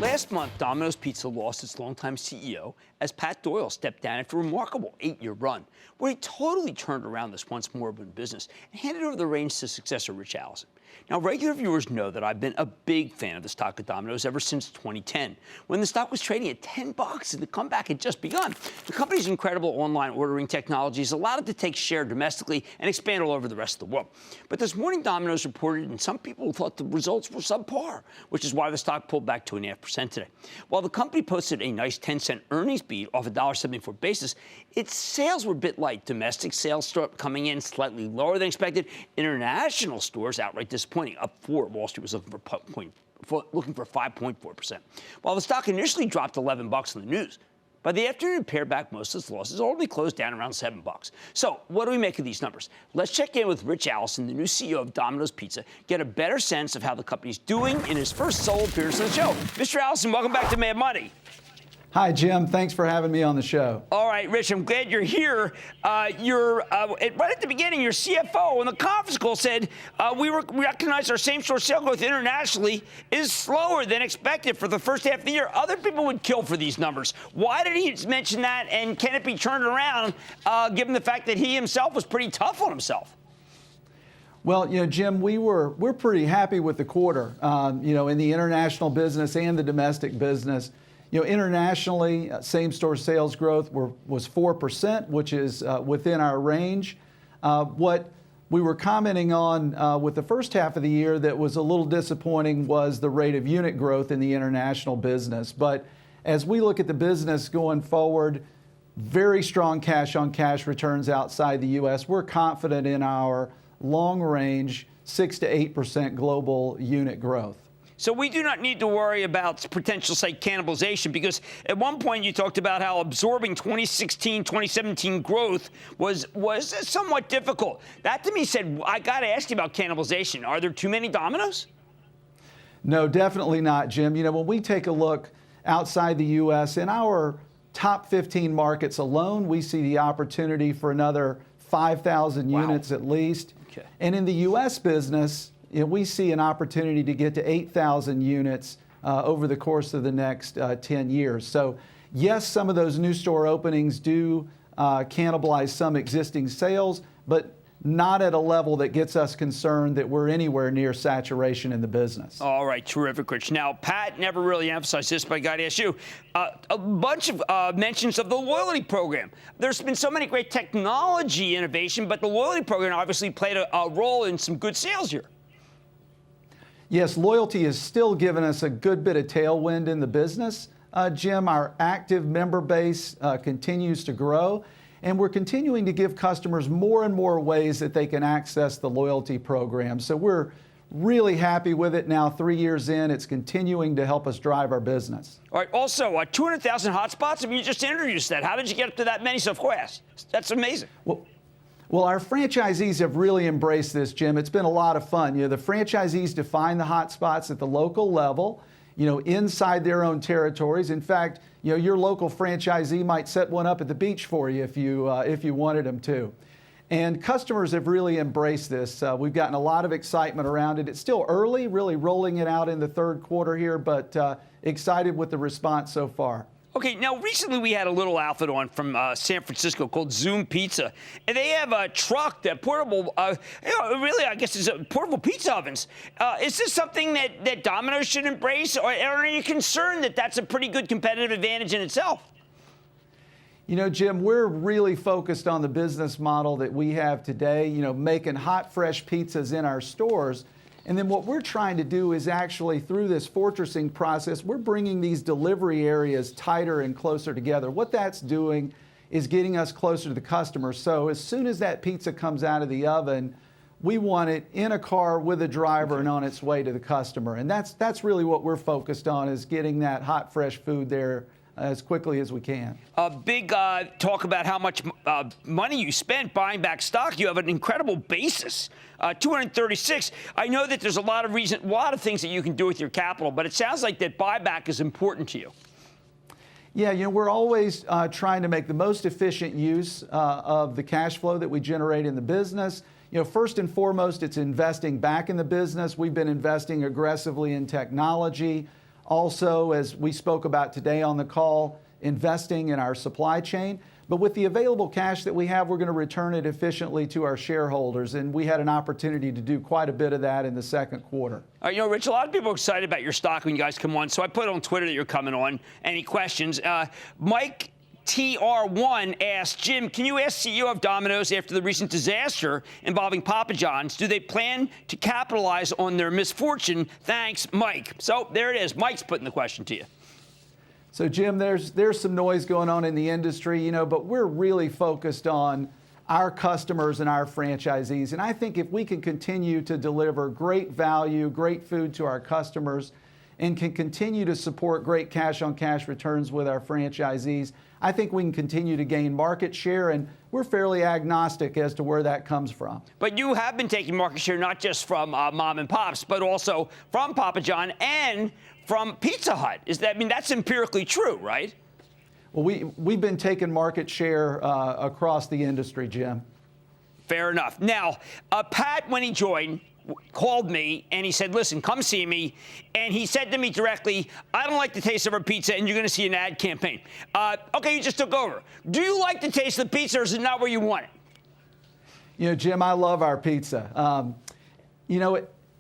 Last month, Domino's Pizza lost its longtime CEO as Pat Doyle stepped down after a remarkable 8-year run, where he totally turned around this once moribund business and handed over the reins to successor Rich Allison. Now, regular viewers know that I've been a big fan of the stock of Domino's ever since 2010, when the stock was trading at $10 and the comeback had just begun. The company's incredible online ordering technology has allowed it to take share domestically and expand all over the rest of the world. But this morning, Domino's reported, and some people thought the results were subpar, which is why the stock pulled back 2.5% today. While the company posted a nice 10-cent earnings beat off a $1.74 basis, its sales were a bit light. Domestic sales start coming in slightly lower than expected. International stores outright disappointing, up 4. Wall Street was looking for 5.4%. While the stock initially dropped $11 in the news, by the afternoon, it pared back most of its losses, only closed down around $7. So, what do we make of these numbers? Let's check in with Rich Allison, the new CEO of Domino's Pizza, get a better sense of how the company's doing in his first solo appearance on the show. Mr. Allison, welcome back to Mad Money. Hi, Jim. Thanks for having me on the show. All right, Rich, I'm glad you're here. Right at the beginning, your CFO on the conference call said, we recognize our same-store sales growth internationally is slower than expected for the first half of the year. Other people would kill for these numbers. Why did he mention that, and can it be turned around, given the fact that he himself was pretty tough on himself? Well, Jim, we're pretty happy with the quarter, in the international business and the domestic business. Internationally, same-store sales growth was 4%, which is within our range. What we were commenting on with the first half of the year that was a little disappointing was the rate of unit growth in the international business. But as we look at the business going forward, very strong cash-on-cash returns outside the U.S. We're confident in our long-range 6 to 8% global unit growth. So we do not need to worry about potential, say, cannibalization, because at one point you talked about how absorbing 2016, 2017 growth was somewhat difficult. That to me said, I got to ask you about cannibalization. Are there too many Domino's? No, definitely not, Jim. When we take a look outside the U.S., in our top 15 markets alone, we see the opportunity for another 5,000 units at least. Okay. And in the U.S. business, we see an opportunity to get to 8,000 units over the course of the next 10 years. So, yes, some of those new store openings do cannibalize some existing sales, but not at a level that gets us concerned that we're anywhere near saturation in the business. All right, terrific, Rich. Now, Pat never really emphasized this, but I got to ask you, a bunch of mentions of the loyalty program. There's been so many great technology innovation, but the loyalty program obviously played a role in some good sales here. Yes, loyalty has still given us a good bit of tailwind in the business. Jim, our active member base continues to grow, and we're continuing to give customers more and more ways that they can access the loyalty program. So we're really happy with it now. 3 years in, it's continuing to help us drive our business. All right, also, 200,000 hotspots? I mean, you just introduced that. How did you get up to that many so fast? That's amazing. Well, our franchisees have really embraced this, Jim. It's been a lot of fun. The franchisees define the hotspots at the local level, inside their own territories. In fact, your local franchisee might set one up at the beach for you if you wanted them to. And customers have really embraced this. We've gotten a lot of excitement around it. It's still early, really rolling it out in the third quarter here, but excited with the response so far. Okay, now recently we had a little outfit on from San Francisco called Zoom Pizza, and they have a truck, that portable, really I guess it's portable pizza ovens. Is this something that Domino's should embrace, or are you concerned that that's a pretty good competitive advantage in itself? Jim, we're really focused on the business model that we have today, making hot, fresh pizzas in our stores. And then what we're trying to do is actually, through this fortressing process, we're bringing these delivery areas tighter and closer together. What that's doing is getting us closer to the customer. So as soon as that pizza comes out of the oven, we want it in a car with a driver and on its way to the customer. And that's really what we're focused on, is getting that hot, fresh food there as quickly as we can. Big talk about how much money you spent buying back stock. You have an incredible basis, 236. I know that there's a lot of things that you can do with your capital, but it sounds like that buyback is important to you. Yeah, we're always trying to make the most efficient use of the cash flow that we generate in the business. First and foremost, it's investing back in the business. We've been investing aggressively in technology, Also, as we spoke about today on the call, investing in our supply chain. But with the available cash that we have, we're going to return it efficiently to our shareholders. And we had an opportunity to do quite a bit of that in the second quarter. Rich, a lot of people are excited about your stock when you guys come on. So I put on Twitter that you're coming on. Any questions? Mike TR1 asked, Jim, can you ask CEO of Domino's after the recent disaster involving Papa John's, do they plan to capitalize on their misfortune? Thanks, Mike. So there it is. Mike's putting the question to you. So, Jim, there's some noise going on in the industry, but we're really focused on our customers and our franchisees. And I think if we can continue to deliver great value, great food to our customers, and can continue to support great cash-on-cash returns with our franchisees, I think we can continue to gain market share, and we're fairly agnostic as to where that comes from. But you have been taking market share not just from mom and pops, but also from Papa John and from Pizza Hut. That's empirically true, right? Well, we've been taking market share across the industry, Jim. Fair enough. Now, Pat, when he joined, called me and he said, listen, come see me. And he said to me directly, I don't like the taste of our pizza, and you're going to see an ad campaign. Okay, you just took over. Do you like the taste of the pizza, or is it not where you want it? Jim, I love our pizza.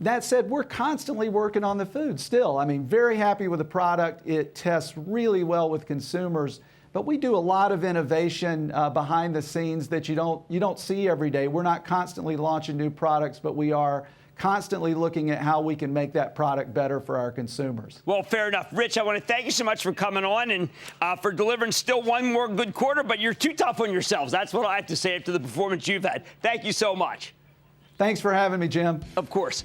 That said, we're constantly working on the food still. Very happy with the product. It tests really well with consumers. But we do a lot of innovation behind the scenes that you don't see every day. We're not constantly launching new products, but we are constantly looking at how we can make that product better for our consumers. Well, fair enough. Rich, I want to thank you so much for coming on and for delivering still one more good quarter, but you're too tough on yourselves. That's what I have to say after the performance you've had. Thank you so much. Thanks for having me, Jim. Of course.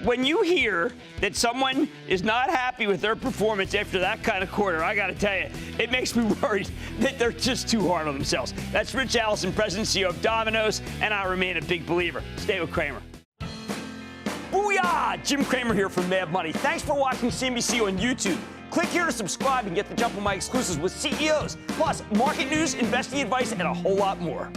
When you hear that someone is not happy with their performance after that kind of quarter, I got to tell you, it makes me worried that they're just too hard on themselves. That's Rich Allison, President and CEO of Domino's, and I remain a big believer. Stay with Cramer. Booyah! Jim Cramer here from Mad Money. Thanks for watching CNBC on YouTube. Click here to subscribe and get the jump on my exclusives with CEOs, plus market news, investing advice, and a whole lot more.